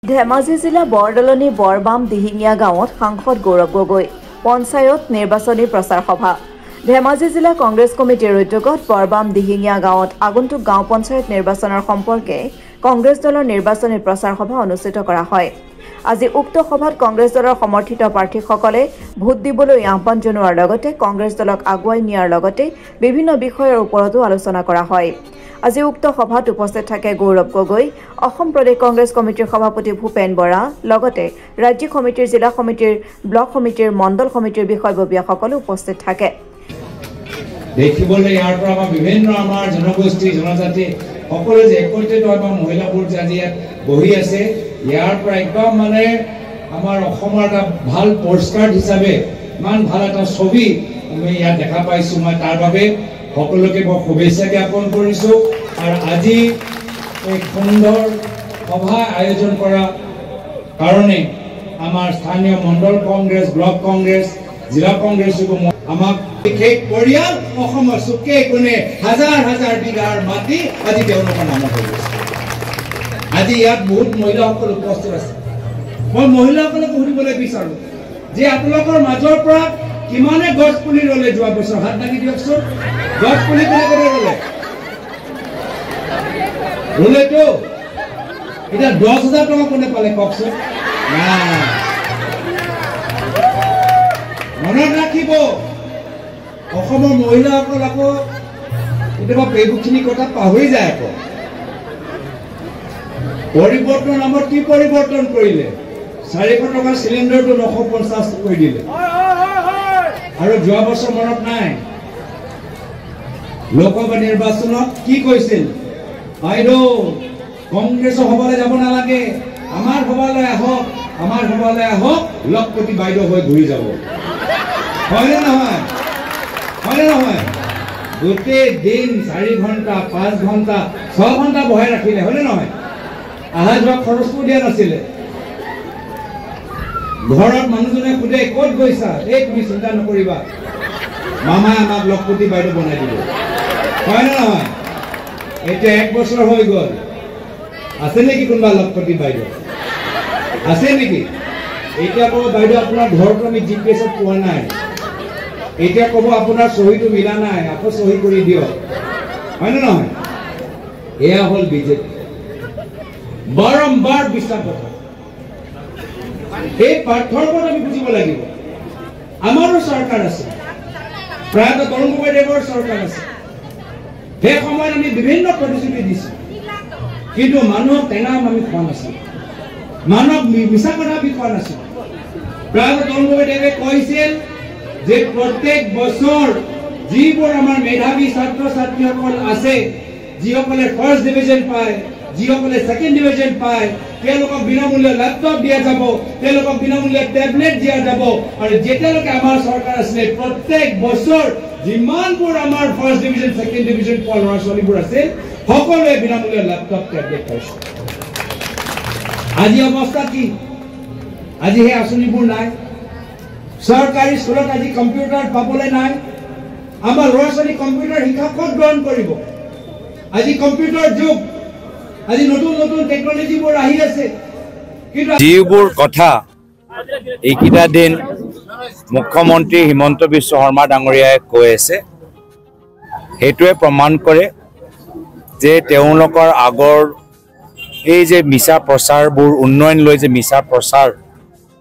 ধেমাজি জিলা বৰদলনি বৰবাম দিহিঙীয়া গাঁৱত সাংসদ গৌৰৱ গগৈ পঞ্চায়ত নিৰ্বাচনী প্ৰচাৰ সভা। ধেমাজি জিলা কংগ্ৰেছ কমিটিৰ উদ্যোগত বৰবাম দিহিঙীয়া গাঁৱত আগন্তুক গাঁও পঞ্চায়ত নিৰ্বাচনৰ সম্পৰ্কে কংগ্ৰেছ দলৰ নিৰ্বাচনী প্ৰচাৰ সভা অনুষ্ঠিত কৰা হয়। আজি উক্ত সভাত কংগ্ৰেছ দলৰ সমৰ্থিত প্ৰাৰ্থীসকলে ভোট দিবলৈ আহ্বান জনোৱাৰ লগতে কংগ্ৰেছ দলক আগুৱাই নিয়াৰ লগতে বিভিন্ন বিষয়ৰ ওপৰতো আলোচনা কৰা হয়। আজি উক্ত সভাত উপস্থিত থাকে গৌৰৱ গগৈ, অসম প্ৰদেশ কংগ্ৰেছ কমিটিৰ সভাপতি ভূপেন বৰা, লগতে ৰাজ্যিক সমিতিৰ, জিলা সমিতিৰ, ব্লক সমিতিৰ, মণ্ডল সমিতিৰ বিষয়ববীয়াসকলো উপস্থিত থাকে। দেখিবলৈ ইয়াৰ পৰা বিভিন্ন আমাৰ জনগোষ্ঠী জনজাতি সকলো যে একত্ৰিত হয় বা মহিলাবোৰ যে আজি ইয়াত বহি আছে, ইয়াৰ পৰা একদম মানে আমাৰ অসমৰ এটা ভাল পোষ্টকাৰ্ড হিচাপে ইমান ভাল এটা ছবি আমি ইয়াত দেখা পাইছোঁ। মই তাৰ বাবে সকলোকে মই শুভেচ্ছা জ্ঞাপন কৰিছোঁ। আৰু আজি এই সুন্দৰ সভা আয়োজন কৰা কাৰণে আমাৰ স্থানীয় মণ্ডল কংগ্ৰেছ, ব্লক কংগ্ৰেছ, জিলা কংগ্ৰেছকো আমাক বিশেষ পৰিয়াল অসমৰ চুকে কোণে হাজাৰ হাজাৰ বিঘাৰ মাটি আজি তেওঁলোকৰ নামত হৈ গৈছে। আজি ইয়াত বহুত মহিলাসকল উপস্থিত আছে। মই মহিলাসকলক সুধিবলৈ বিচাৰোঁ যে আপোনালোকৰ মাজৰ পৰা কিমানে গছ পুলি ৰুলে যোৱা বছৰ? হাত দাঙি দিয়কচোন। গছ পুলি কোনে ৰুলে? ৰুলেতো এতিয়া 10,000 টকা কোনে পালে কওকচোন? মনত ৰাখিব, অসমৰ মহিলাসকল আকৌ কেতিয়াবা এইবোৰখিনি কথা পাহৰি যায়। আকৌ পৰিৱৰ্তন নামত কি পৰিৱৰ্তন কৰিলে? 400 টকাৰ চিলিণ্ডাৰটো 950 কৰি দিলে। আৰু যোৱা বছৰ মনত নাই, লোকসভা নিৰ্বাচনত কি কৈছিল? বাইদেউ কংগ্ৰেছৰ সভালৈ যাব নালাগে, আমাৰ সভালৈ আহক, আমাৰ সভালৈ আহক, লখপতি বাইদেউ হৈ ঘূৰি যাব। হয়নে নহয়? হয়নে নহয়? গোটেই দিন 4 ঘণ্টা, 5 ঘণ্টা, 6 ঘণ্টা বহাই ৰাখিলে, হয়নে নহয়? অহা যোৱা খৰচটো দিয়া নাছিলে। ঘৰত মানুহজনে সোধে ক'ত গৈছা? এই তুমি চিন্তা নকৰিবা, মামাই আমাক লখপতি বাইদেউ বনাই দিব। হয়নে নহয়? এতিয়া 1 বছৰ হৈ গ'ল, আছে নেকি কোনোবা লখপতি বাইদেউ? আছে নেকি? এতিয়া ক'ব বাইদেউ আপোনাৰ ঘৰটো আমি GPS-ত পোৱা নাই। এতিয়া ক'ব আপোনাৰ চহীটো মিলা নাই, আকৌ চহী কৰি দিয়ক। হয়নে নহয়? এয়া হ'ল বিজেপি। বাৰম্বাৰ বিশ্বাস কথা। এই পাৰ্থক্যত আমি বুজিব লাগিব। আমাৰো চৰকাৰ আছে, প্ৰায়তঃ তৰুণ গগৈদেৱৰ চৰকাৰ আছে। সেই সময়ত আমি বিভিন্ন প্ৰতিশ্ৰুতি দিছোঁ, কিন্তু মানুহক টেঙা আমি খোৱা নাছিলোঁ, মানুহক মিছা কথা আমি খোৱা নাছিলোঁ। প্ৰায়তঃ তৰুণ গগৈদেৱে কৈছিল যে প্ৰত্যেক বছৰ যিবোৰ আমাৰ মেধাৱী ছাত্ৰ ছাত্ৰীসকল আছে, যিসকলে ফাৰ্ষ্ট ডিভিজন পায়, যিসকলে ছেকেণ্ড ডিভিজন পায়, তেওঁলোকক বিনামূল্যে লেপটপ দিয়া যাব, তেওঁলোকক বিনামূল্যে টেবলেট দিয়া যাব। আৰু যেতিয়ালৈকে আমাৰ চৰকাৰ আছিলে, প্ৰত্যেক বছৰ যিমানবোৰ আমাৰ ফাৰ্ষ্ট ডিভিজন, ছেকেণ্ড ডিভিজন পোৱা ল'ৰা ছোৱালীবোৰ আছিল, সকলোৱে বিনামূল্যে লেপটপ টেবলেট পাইছে। আজি অৱস্থা কি? আজি সেই আঁচনিবোৰ নাই। চৰকাৰী স্কুলত আজি কম্পিউটাৰ পাবলৈ নাই। আমাৰ ল'ৰা ছোৱালী কম্পিউটাৰ শিক্ষা ক'ত গ্ৰহণ কৰিব? আজি কম্পিউটাৰ যুগ, আজি নতুন নতুন টেকনলজিবোৰ আহি আছে, কিন্তু যিবোৰ কথা এইকেইটা দিন মুখ্যমন্ত্ৰী হিমন্ত বিশ্ব শৰ্মা ডাঙৰীয়াই কৈ আছে, সেইটোৱে প্ৰমাণ কৰে যে তেওঁলোকৰ আগৰ এই যে মিছা প্ৰচাৰবোৰ, উন্নয়ন লৈ যে মিছা প্ৰচাৰ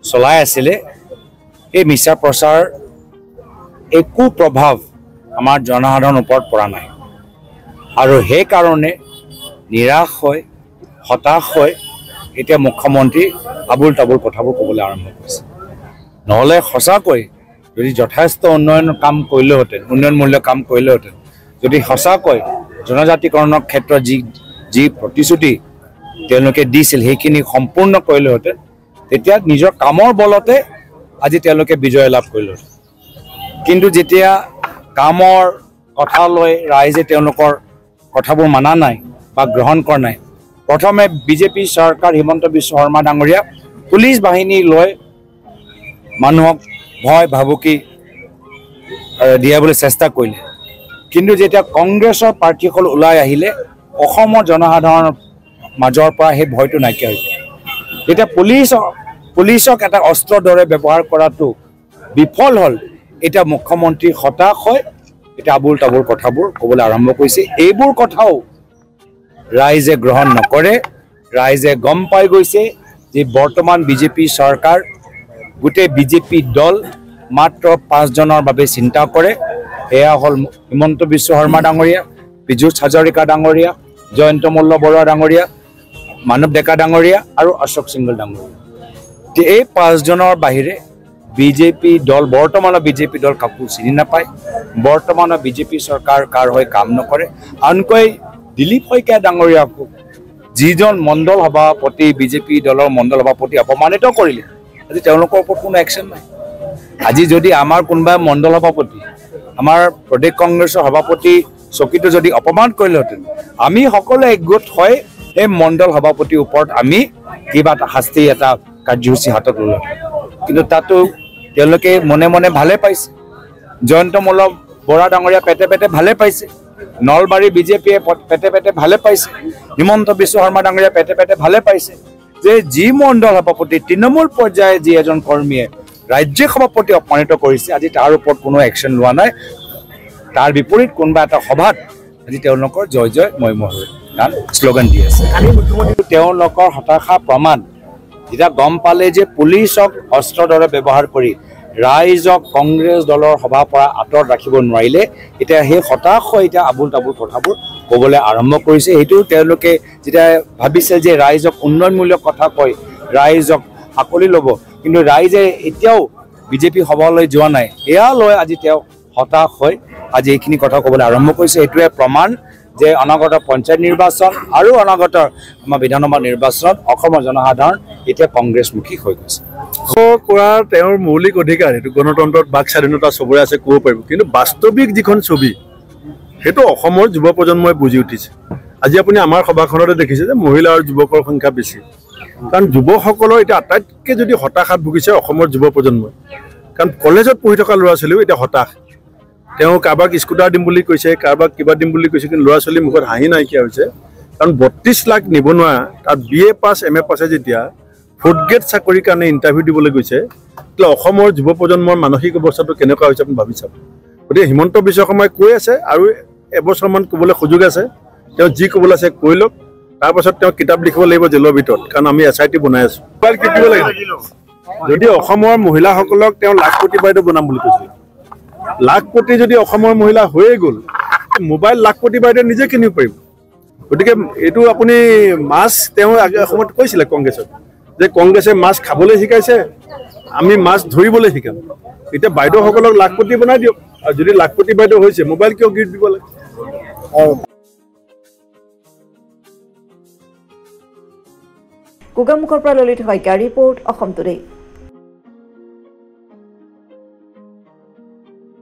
চলাই আছিলে, এই মিছা প্ৰচাৰ একো প্ৰভাৱ আমাৰ জনসাধাৰণৰ ওপৰত পৰা নাই। আৰু সেইকাৰণে নিৰাশ হৈ, হতাশ হৈ এতিয়া মুখ্যমন্ত্ৰী আবুল তাবুল কথাবোৰ ক'বলৈ আৰম্ভ কৰিছে। নহ'লে সঁচাকৈ যদি যথেষ্ট উন্নয়ন কাম কৰিলেহেঁতেন, উন্নয়নমূলক কাম কৰিলেহেঁতেন, যদি সঁচাকৈ জনজাতিকৰণৰ ক্ষেত্ৰত যি প্ৰতিশ্ৰুতি তেওঁলোকে দিছিল সেইখিনি সম্পূৰ্ণ কৰিলেহেঁতেন, তেতিয়া নিজৰ কামৰ বলতে আজি তেওঁলোকে বিজয় লাভ কৰিলেহেঁতেন। কিন্তু যেতিয়া কামৰ কথা লৈ ৰাইজে তেওঁলোকৰ কথাবোৰ মানা নাই বা গ্ৰহণ কৰা নাই, প্ৰথমে বিজেপি চৰকাৰ হিমন্ত বিশ্ব শৰ্মা ডাঙৰীয়া পুলিচ বাহিনী লৈ মানুহক ভয় ভাবুকি দিয়াবলৈ চেষ্টা কৰিলে। কিন্তু যেতিয়া কংগ্ৰেছৰ প্ৰাৰ্থীসকল ওলাই আহিলে, অসমৰ জনসাধাৰণৰ মাজৰ পৰা সেই ভয়টো নাইকিয়া হৈছে। এতিয়া পুলিচক এটা অস্ত্ৰৰ দৰে ব্যৱহাৰ কৰাটো বিফল হ'ল। এতিয়া মুখ্যমন্ত্ৰী হতাশ হয়, এতিয়া আবুল তাবুল কথাবোৰ ক'বলৈ আৰম্ভ কৰিছে। এইবোৰ কথাও ৰাইজে গ্ৰহণ নকৰে। ৰাইজে গম পাই গৈছে যে বৰ্তমান বিজেপি চৰকাৰ, গোটেই বিজেপি দল মাত্ৰ 5 জনৰ বাবে চিন্তা কৰে। এয়া হ'ল হিমন্ত বিশ্ব শৰ্মা ডাঙৰীয়া, পীযুষ হাজৰিকা ডাঙৰীয়া, জয়ন্ত মল্ল বৰুৱা ডাঙৰীয়া, মানৱ ডেকা ডাঙৰীয়া আৰু অশোক সিংঘল ডাঙৰীয়া। এই 5 জনৰ বাহিৰে বিজেপি দল, বৰ্তমানৰ বিজেপি দল কাকো চিনি নাপায়। বৰ্তমানৰ বিজেপি চৰকাৰ কাৰ হৈ কাম নকৰে। আনকৈ দিলীপ শইকীয়া ডাঙৰীয়াকো যিজন মণ্ডল সভাপতি, বিজেপি দলৰ মণ্ডল সভাপতি অপমানিত কৰিলে, আজি তেওঁলোকৰ ওপৰত কোনো একশ্যন নাই। আজি যদি আমাৰ কোনোবা মণ্ডল সভাপতি, আমাৰ প্ৰদেশ কংগ্ৰেছৰ সভাপতি চকীটো যদি অপমান কৰিলেহেঁতেন, আমি সকলোৱে একগোট হৈ এই মণ্ডল সভাপতিৰ ওপৰত আমি কিবা এটা শাস্তি, এটা কাৰ্যসূচী হাতত ল'লোঁ। কিন্তু তাতো তেওঁলোকে মনে মনে ভালে পাইছে। জয়ন্ত মল্ল বৰা ডাঙৰীয়া পেটে পেটে ভালে পাইছে। নলবাৰী বিজেপিয়ে পেটে পেটে ভালে পাইছে। হিমন্ত বিশ্ব শৰ্মা ডাঙৰীয়া পেটে পেটে ভালে পাইছে যে যি মণ্ডল সভাপতি, তৃণমূল পৰ্যায়ে যি এজন কৰ্মীয়ে ৰাজ্যিক সভাপতি অপমানিত কৰিছে, আজি তাৰ ওপৰত কোনো একশ্যন লোৱা নাই। তাৰ বিপৰীত কোনোবা এটা সভাত আজি তেওঁলোকৰ জয় জয় মই গান শ্লোগান দি আছে। তেওঁলোকৰ হতাশা প্ৰমাণ যেতিয়া গম পালে যে পুলিচক অস্ত্ৰৰ দৰে ব্যৱহাৰ কৰি ৰাইজক কংগ্ৰেছ দলৰ সভাৰ পৰা আঁতৰত ৰাখিব নোৱাৰিলে, এতিয়া সেই হতাশ হৈ এতিয়া আবুল তাবুল কথাবোৰ ক'বলৈ আৰম্ভ কৰিছে। সেইটো তেওঁলোকে যেতিয়া ভাবিছে যে ৰাইজক উন্নয়নমূলক কথা কৈ ৰাইজক সাকলি ল'ব, কিন্তু ৰাইজে এতিয়াও বিজেপি সভালৈ যোৱা নাই। এয়া লৈ আজি তেওঁ হতাশ হৈ আজি এইখিনি কথা ক'বলৈ আৰম্ভ কৰিছে। এইটোৱে প্ৰমাণ যে অনাগত পঞ্চায়ত নিৰ্বাচন আৰু অনাগত আমাৰ বিধানসভা নিৰ্বাচনত অসমৰ জনসাধাৰণ এতিয়া কংগ্ৰেছমুখী হৈ গৈছে। কৰাৰ তেওঁৰ মৌলিক অধিকাৰ, সেইটো গণতন্ত্ৰত বাক স্বাধীনতা চবৰে আছে, ক'ব পাৰিব। কিন্তু বাস্তৱিক যিখন ছবি, সেইটো অসমৰ যুৱ প্ৰজন্মই বুজি উঠিছে। আজি আপুনি আমাৰ সভাখনতে দেখিছে যে মহিলা আৰু যুৱকৰ সংখ্যা বেছি। কাৰণ যুৱকসকলৰ এতিয়া আটাইতকৈ যদি হতাশাত ভুগিছে অসমৰ যুৱ প্ৰজন্মই। কাৰণ কলেজত পঢ়ি থকা ল'ৰা ছোৱালীও এতিয়া হতাশ। তেওঁ কাৰোবাক স্কুটাৰ দিম বুলি কৈছে, কাৰোবাক কিবা দিম বুলি কৈছে, কিন্তু ল'ৰা ছোৱালীৰ মুখত হাঁহি নাইকিয়া হৈছে। কাৰণ 32 লাখ নিবনুৱা, তাত BA পাছ MA পাছে যেতিয়া 4th গ্ৰেড চাকৰিৰ কাৰণে ইণ্টাৰভিউ দিবলৈ গৈছে, তেতিয়া অসমৰ যুৱ প্ৰজন্মৰ মানসিক অৱস্থাটো কেনেকুৱা হৈছে আপুনি ভাবি চাব। গতিকে হিমন্ত বিশ্ব শৰ্মাই কৈ আছে আৰু এবছৰমান ক'বলৈ সুযোগ আছে। তেওঁ যি ক'বলৈ আছে কৈ লওক, তাৰপাছত তেওঁ কিতাপ লিখিব লাগিব জেলৰ ভিতৰত, কাৰণ আমি SIT বনাই আছোঁ। মোবাইল কিনিব লাগিব। যদি অসমৰ মহিলাসকলক তেওঁ লাখপতি বাইদেউ বনাম বুলি কৈছিল, লাখপতি যদি অসমৰ মহিলা হৈয়ে গ'ল, মোবাইল লাখপতি বাইদেউ নিজে কিনিব পাৰিব। গতিকে এইটো আপুনি মাছ তেওঁ সময়ত কৈছিলে কংগ্ৰেছত যে কংগ্ৰেছে মাছ খাবলৈ শিকাইছে, আমি মাছ ধৰিবলৈ শিকাম। এতিয়া বাইদেউসকলক লাখপতি বনাই দিয়ক, আৰু যদি লাখপতি বাইদেউ হৈছে মোবাইল কিয় গিফ্ট দিব লাগে। গোগামুখৰ পৰা ললিত শইকীয়া, ৰিপৰ্ট অসম টুডে।